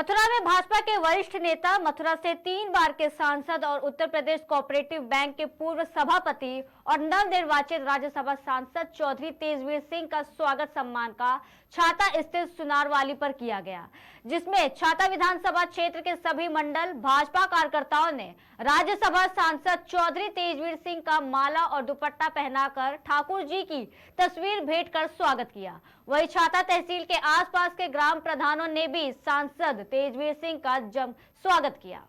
मथुरा में भाजपा के वरिष्ठ नेता, मथुरा से 3 बार के सांसद और उत्तर प्रदेश कोऑपरेटिव बैंक के पूर्व सभापति और नवनिर्वाचित राज्यसभा सांसद चौधरी तेजवीर सिंह का स्वागत सम्मान का छाता स्थित सुनारवाली पर किया गया, जिसमें छाता विधानसभा क्षेत्र के सभी मंडल भाजपा कार्यकर्ताओं ने राज्यसभा सांसद चौधरी तेजवीर सिंह का माला और दुपट्टा पहनाकर ठाकुर जी की तस्वीर भेंट कर स्वागत किया। वही छाता तहसील के आसपास के ग्राम प्रधानों ने भी सांसद तेजवीर सिंह का जम स्वागत किया।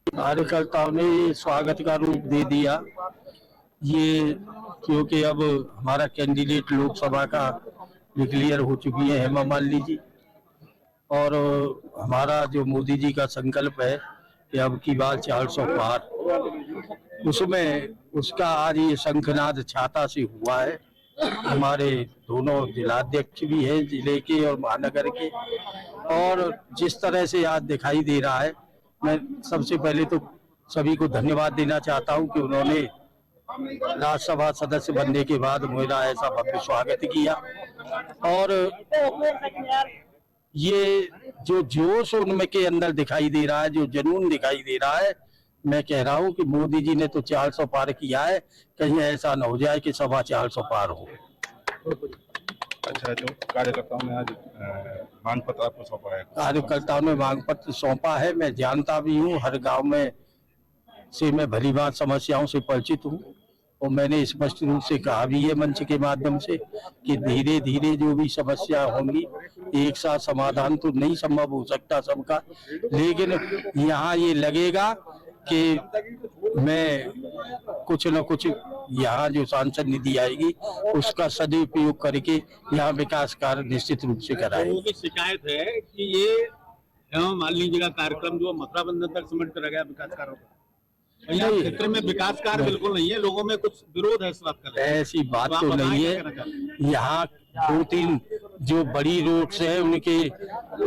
कार्यकर्ताओं ने स्वागत का रूप दे दिया ये, क्योंकि अब हमारा कैंडिडेट लोकसभा का डिक्लेयर हो चुकी है हेमा मालिनी जी, और हमारा जो मोदी जी का संकल्प है कि अब की बार 400 पार, उसमें उसका आज ये शंखनाद छाता से हुआ है। हमारे दोनों जिलाध्यक्ष भी हैं, जिले के और महानगर के, और जिस तरह से आज दिखाई दे रहा है, मैं सबसे पहले तो सभी को धन्यवाद देना चाहता हूं कि उन्होंने राज्यसभा सदस्य बनने के बाद मेरा ऐसा भव्य स्वागत किया। और ये जो जोश उनमें के अंदर दिखाई दे रहा है, जो जुनून दिखाई दे रहा है, मैं कह रहा हूं कि मोदी जी ने तो 400 पार किया है, कहीं ऐसा न हो जाए कि 425 पार हो। अच्छा, जो कार्यकर्ताओं ने आज मांग पत्र आपको सौंपा है? कार्यकर्ताओं ने मांग पत्र सौंपा है। मैं जानता भी हूँ, हर गांव में से मैं भली बात समस्याओं से परिचित हूँ, और मैंने स्पष्ट रूप से कहा भी है मंच के माध्यम से कि धीरे धीरे जो भी समस्या होंगी, एक साथ समाधान तो नहीं संभव हो सकता सबका, लेकिन यहाँ ये लगेगा कि मैं कुछ न कुछ यहाँ जो सांसद निधि आएगी उसका सदुपयोग करके यहाँ विकास कार्य निश्चित रूप से कराएंगे। लोगों की शिकायत है कि ये हेमा मालिनी जी का कार्यक्रम जो मथुरा बंधन तक सिमट कर गया विकास कार्यों का, यहाँ क्षेत्र में विकास कार्य बिल्कुल नहीं है, लोगों में कुछ विरोध है इस बात का। ऐसी बात तो नहीं है। यहाँ 2-3 जो बड़ी रोड्स है उनके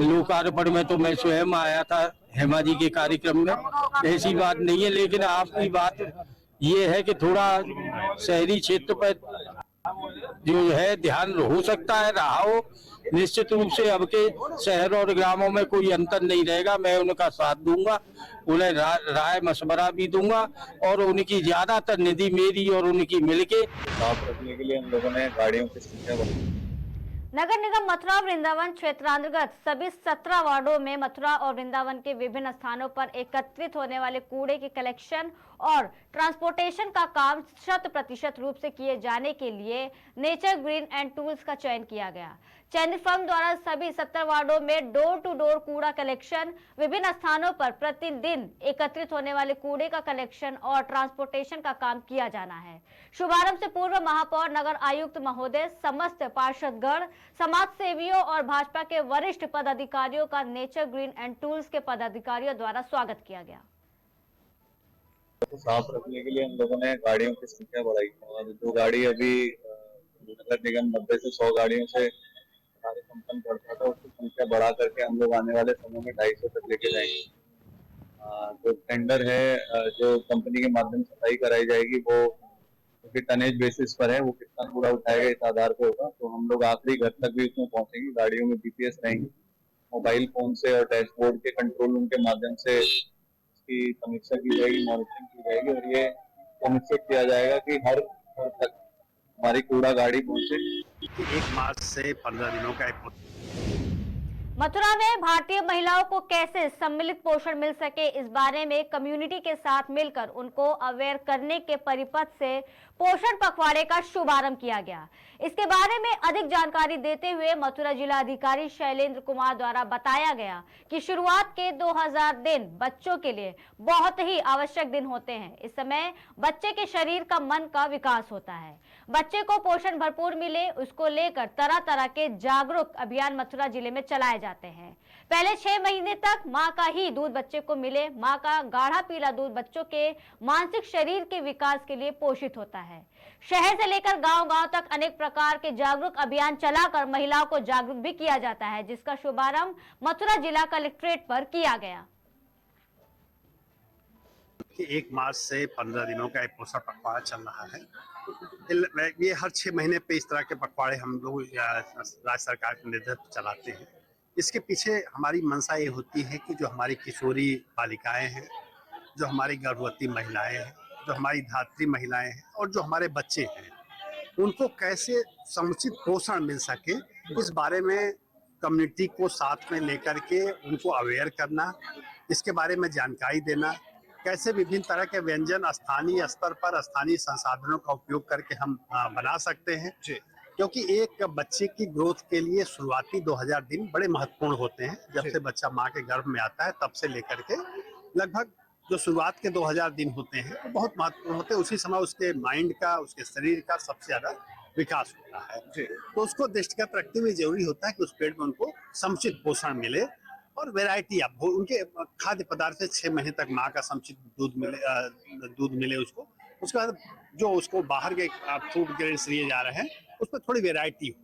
लोकार्पण में तो मैं स्वयं आया था हेमा जी के कार्यक्रम में, ऐसी बात नहीं है। लेकिन आपकी बात ये है कि थोड़ा शहरी क्षेत्र पर जो है ध्यान हो सकता है रहा हो। निश्चित रूप से अब के शहर और ग्रामों में कोई अंतर नहीं रहेगा। मैं उनका साथ दूंगा, उन्हें राय मशवरा भी दूंगा, और उनकी ज्यादातर निधि मेरी और उनकी मिलके साफ रखने के लिए हम लोगों ने गाड़ियों की संख्या बढ़ाई। नगर निगम मथुरा और वृंदावन क्षेत्रांतर्गत सभी 17 वार्डों में मथुरा और वृंदावन के विभिन्न स्थानों पर एकत्रित होने वाले कूड़े के कलेक्शन और ट्रांसपोर्टेशन का काम 100% रूप से किए जाने के लिए नेचर ग्रीन एंड टूल्स का चयन किया गया। चयनित फर्म द्वारा सभी 70 वार्डों में डोर टू डोर कूड़ा कलेक्शन, विभिन्न स्थानों पर प्रतिदिन एकत्रित होने वाले कूड़े का कलेक्शन और ट्रांसपोर्टेशन का काम किया जाना है। शुभारंभ से पूर्व महापौर, नगर आयुक्त महोदय, समस्त पार्षदगण, समाज सेवियों और भाजपा के वरिष्ठ पदाधिकारियों का नेचर ग्रीन एंड टूल्स के पदाधिकारियों द्वारा स्वागत किया गया। साफ रखने के लिए हम लोगों ने गाड़ियों की संख्या बढ़ाई, और जो गाड़ी अभी नगर निगम 90 से 100 गाड़ियों से कार्य संपन्न करता था, उसकी संख्या बढ़ा करके हम लोग आने वाले समय में 250 तक लेके जाएंगे। जो टेंडर है, जो कंपनी के माध्यम से सफाई कराई जाएगी, वो क्योंकि टनेज बेसिस पर है, वो कितना कूड़ा उठाएगा इस आधार पे होगा। तो हम लोग आखिरी घर तक भी उसमें पहुंचेंगे। गाड़ियों में जीपीएस रहेंगे, मोबाइल फोन से और डैशबोर्ड के कंट्रोल रूम के माध्यम से इसकी समीक्षा की जाएगी, मॉनिटरिंग की जाएगी, और ये सुनिश्चित किया जाएगा कि हर घर तक हमारी कूड़ा गाड़ी पहुंचे। 1 मार्च से 15 दिनों का एक मथुरा में भारतीय महिलाओं को कैसे सम्मिलित पोषण मिल सके, इस बारे में कम्युनिटी के साथ मिलकर उनको अवेयर करने के परिपथ से पोषण पखवाड़े का शुभारंभ किया गया। इसके बारे में अधिक जानकारी देते हुए मथुरा जिला अधिकारी शैलेंद्र कुमार द्वारा बताया गया कि शुरुआत के 2000 दिन बच्चों के लिए बहुत ही आवश्यक दिन होते हैं। इस समय बच्चे के शरीर का, मन का विकास होता है। बच्चे को पोषण भरपूर मिले, उसको लेकर तरह तरह के जागरूक अभियान मथुरा जिले में चलाए जाते हैं। पहले 6 महीने तक मां का ही दूध बच्चे को मिले। मां का गाढ़ा पीला दूध बच्चों के मानसिक शरीर के विकास के लिए पोषित होता है। शहर से लेकर गांव-गांव तक अनेक प्रकार के जागरूक अभियान चलाकर महिलाओं को जागरूक भी किया जाता है, जिसका शुभारंभ मथुरा जिला कलेक्ट्रेट पर किया गया। कि 1 मार्च से 15 दिनों का एक पोषण पखवाड़ा चल रहा है। ये हर 6 महीने पे इस तरह के पखवाड़े हम लोग राज्य सरकार के निर्देश पर चलाते हैं। इसके पीछे हमारी मंशा ये होती है कि जो हमारी किशोरी बालिकाएं हैं, जो हमारी गर्भवती महिलाएं हैं, जो हमारी धात्री महिलाएं हैं और जो हमारे बच्चे हैं, उनको कैसे समुचित पोषण मिल सके, इस बारे में कम्युनिटी को साथ में लेकर के उनको अवेयर करना, इसके बारे में जानकारी देना, कैसे विभिन्न तरह के व्यंजन स्थानीय स्तर पर स्थानीय संसाधनों का उपयोग करके हम बना सकते हैं। क्योंकि एक बच्चे की ग्रोथ के लिए शुरुआती 2000 दिन बड़े महत्वपूर्ण होते हैं। जब से बच्चा माँ के गर्भ में आता है तब से लेकर के लगभग जो शुरुआत के 2000 दिन होते हैं वो बहुत महत्वपूर्ण होते हैं। उसी समय उसके माइंड का, उसके शरीर का सबसे ज्यादा विकास होता है। तो उसको दृष्टिगत रखते हुए जरूरी होता है कि उस पेड़ में उनको समुचित पोषण मिले और वैरायटी अब उनके खाद्य पदार्थ से 6 महीने तक माँ का समुचित दूध मिले उसको। उसके बाद जो उसको बाहर के फूड ग्रेन्स लिए जा रहे हैं उसमें थोड़ी वैरायटी हो।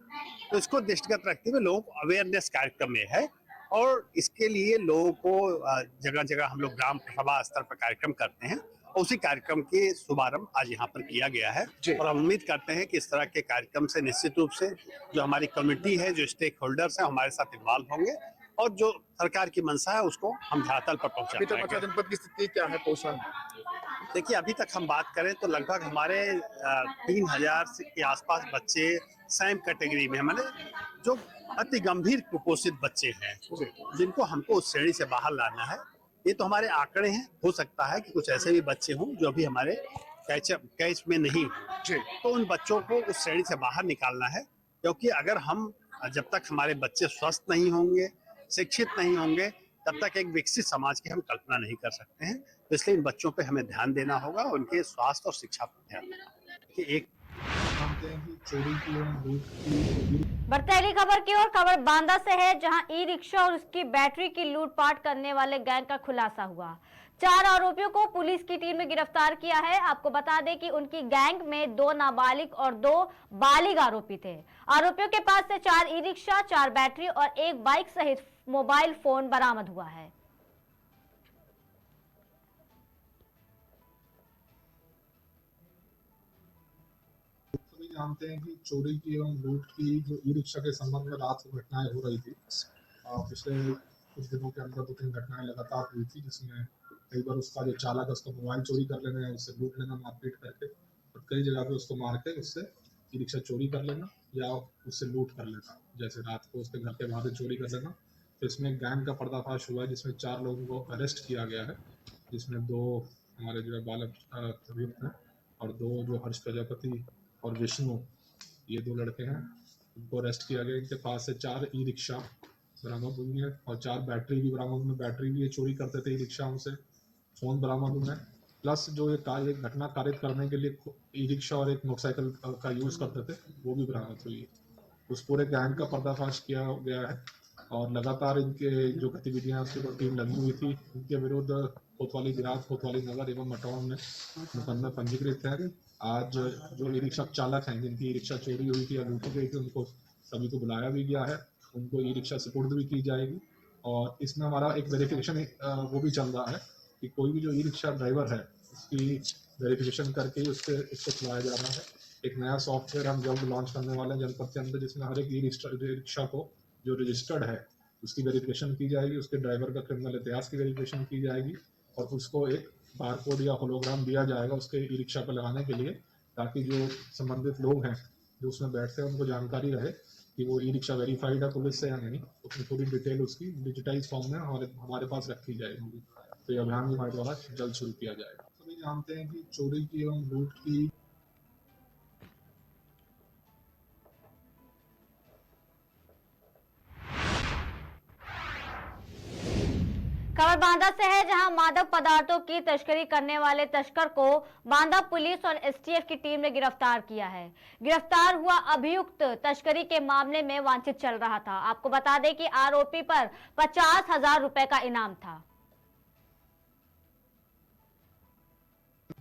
तो इसको दृष्टिगत रखते हुए लोगों को अवेयरनेस कार्यक्रम में है और इसके लिए लोगों को जगह जगह हम लोग ग्राम सभा स्तर पर कार्यक्रम करते हैं। उसी कार्यक्रम के शुभारंभ आज यहाँ पर किया गया है और हम उम्मीद करते हैं कि इस तरह के कार्यक्रम से निश्चित रूप से जो हमारी कम्युनिटी है, जो स्टेक होल्डर्स हैं, हमारे साथ इन्वॉल्व होंगे और जो सरकार की मंशा है उसको हम धरातल पर पहुंचा पाएंगे। जनपद की स्थिति क्या है पोषण? देखिए, अभी तक हम बात करें तो लगभग हमारे 3000 के आसपास बच्चे सैम कैटेगरी में, माने जो अति गंभीर कुपोषित बच्चे हैं, जिनको हमको उस श्रेणी से बाहर लाना है। ये तो हमारे आंकड़े हैं, हो सकता है कि कुछ ऐसे भी बच्चे हों जो अभी हमारे कैच में नहीं हो, तो उन बच्चों को उस श्रेणी से बाहर निकालना है। क्योंकि अगर हम जब तक हमारे बच्चे स्वस्थ नहीं होंगे, शिक्षित नहीं होंगे, तब तक एक विकसित समाज की हम कल्पना नहीं कर सकते हैं। तो इसलिए इन बच्चों पे हमें ध्यान देना होगा, उनके स्वास्थ्य और शिक्षा पर ध्यान देना होगा। कि एक बढ़ते अगली खबर की ओर। खबर बांदा से है, जहां ई रिक्शा और उसकी बैटरी की लूटपाट करने वाले गैंग का खुलासा हुआ। 4 आरोपियों को पुलिस की टीम ने गिरफ्तार किया है। आपको बता दें कि उनकी गैंग में 2 नाबालिग और 2 बालिग आरोपी थे। आरोपियों के पास से 4 ई रिक्शा, 4 बैटरी और 1 बाइक सहित मोबाइल फोन बरामद हुआ है। जानते हैं कि चोरी की एवं लूट की जो ई रिक्शा के संबंध में रात को घटनाएं हो रही थी। पिछले कुछ दिनों के अंदर 2-3 घटनाएं लगातार हुई थी, जिसमें कई बार उसका जो चालक है उसका मोबाइल चोरी कर लेना, उससे लूट लेना मारपीट करके, और कई जगह पे उसको मार के उससे ई रिक्शा चोरी कर लेना या उससे लूट कर लेना। जैसे रात को उसके घर के बाहर चोरी कर लेना। तो इसमें गैंग का पर्दाफाश हुआ है, जिसमें 4 लोगों को अरेस्ट किया गया है, जिसमें 2 हमारे जो है बालक अभियुक्त हैं और 2 जो हर्ष प्रजापति और विष्णु, ये 2 लड़के हैं, उनको अरेस्ट किया गया। इनके पास से 4 ई रिक्शा बरामद हुई है और 4 बैटरी भी बरामद हुई। बैटरी भी ये चोरी करते थे ई रिक्शाओं से। फोन बरामद हुए हैं, प्लस जो ये घटना कारित करने के लिए ई रिक्शा और एक मोटरसाइकिल का यूज करते थे, वो भी बरामद हुई है। उस पूरे गैंग का पर्दाफाश किया गया है और लगातार इनके जो गतिविधियां उसके ऊपर टीम लगी हुई थी। इनके विरुद्ध कोतवाली देहात, कोतवाली नगर एवं मटौन में मुकदमा पंजीकृत है। आज जो ई रिक्शा चालक हैं, जिनकी ई रिक्शा चोरी हुई थी या लूटी गई थी, उनको सभी को बुलाया भी गया है। उनको ई रिक्शा सुपुर्द भी की जाएगी और इसमें हमारा एक वेरिफिकेशन वो भी चल रहा है कि कोई भी जो ई रिक्शा ड्राइवर है उसकी वेरिफिकेशन करके उसको चलाया जा रहा है। एक नया सॉफ्टवेयर हम जल्द लॉन्च करने वाले हैं जनपद के अंदर, जिसमें हर एक ई रिक्शा को जो रजिस्टर्ड है उसकी वेरिफिकेशन की जाएगी, उसके ड्राइवर का क्रिमिनल इतिहास की वेरिफिकेशन की जाएगी और उसको एक बारकोड या होलोग्राम दिया जाएगा उसके ई रिक्शा पर लगाने के लिए, ताकि जो संबंधित लोग हैं जो उसमें बैठते हैं उनको जानकारी रहे कि वो ई रिक्शा वेरीफाइड है पुलिस से या नहीं। उसमें पूरी डिटेल उसकी डिजिटाइज फॉर्म में हमारे पास रखी जाएगी। तो ये अभियान भी हमारे द्वारा जल्द शुरू किया जाएगा। सभी जानते हैं कि चोरी की एवं लूट की खबर बांदा से है, जहां मादक पदार्थों की तस्करी करने वाले तस्कर को बांदा पुलिस और एसटीएफ की टीम ने गिरफ्तार किया है। गिरफ्तार हुआ अभियुक्त तस्करी के मामले में वांछित चल रहा था। आपको बता दें कि आरोपी पर 50,000 रुपए का इनाम था।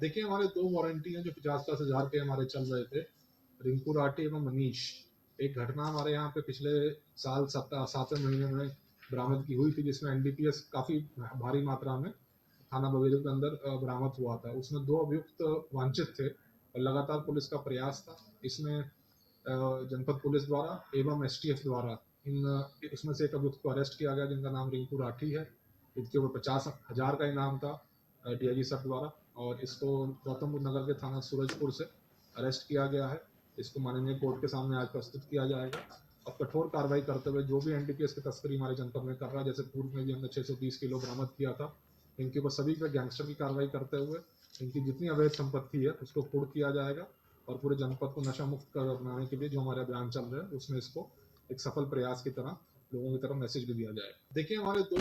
देखिए, हमारे 2 वारंटी हैं जो 50-50 हजार के हमारे चल रहे थे, रिंकू राठी एवं मनीष। एक घटना हमारे यहाँ पे पिछले साल 7वें महीने में बरामद की हुई थी, जिसमें एनडीपीएस काफी भारी मात्रा में थाना बवेली के अंदर बरामद हुआ था। उसमें 2 अभियुक्त वांछित थे और लगातार पुलिस का प्रयास था। इसमें जनपद पुलिस द्वारा एवं एसटीएफ द्वारा इसमें से एक अभियुक्त को अरेस्ट किया गया जिनका नाम रिंकू राठी है। इसके ऊपर 50,000 का इनाम था डीआईजी सर द्वारा, और इसको गौतम बुद्ध नगर के थाना सूरजपुर से अरेस्ट किया गया है। इसको माननीय कोर्ट के सामने आज प्रस्तुत किया जाएगा और कठोर कार्रवाई करते हुए जो भी एनडीपीएस की तस्करी हमारे जनपद में कर रहा है, जैसे पूर्व में भी हमने 620 किलो बरामद किया था, इनके ऊपर सभी पे गैंगस्टर की कार्रवाई करते हुए इनकी जितनी अवैध संपत्ति है उसको कुर्क किया जाएगा और पूरे जनपद को नशा मुक्त बनाने के लिए जो हमारे अभियान चल रहे हैं उसमें इसको एक सफल प्रयास की तरह लोगों की तरफ मैसेज भी दिया जाएगा। देखिए, हमारे 2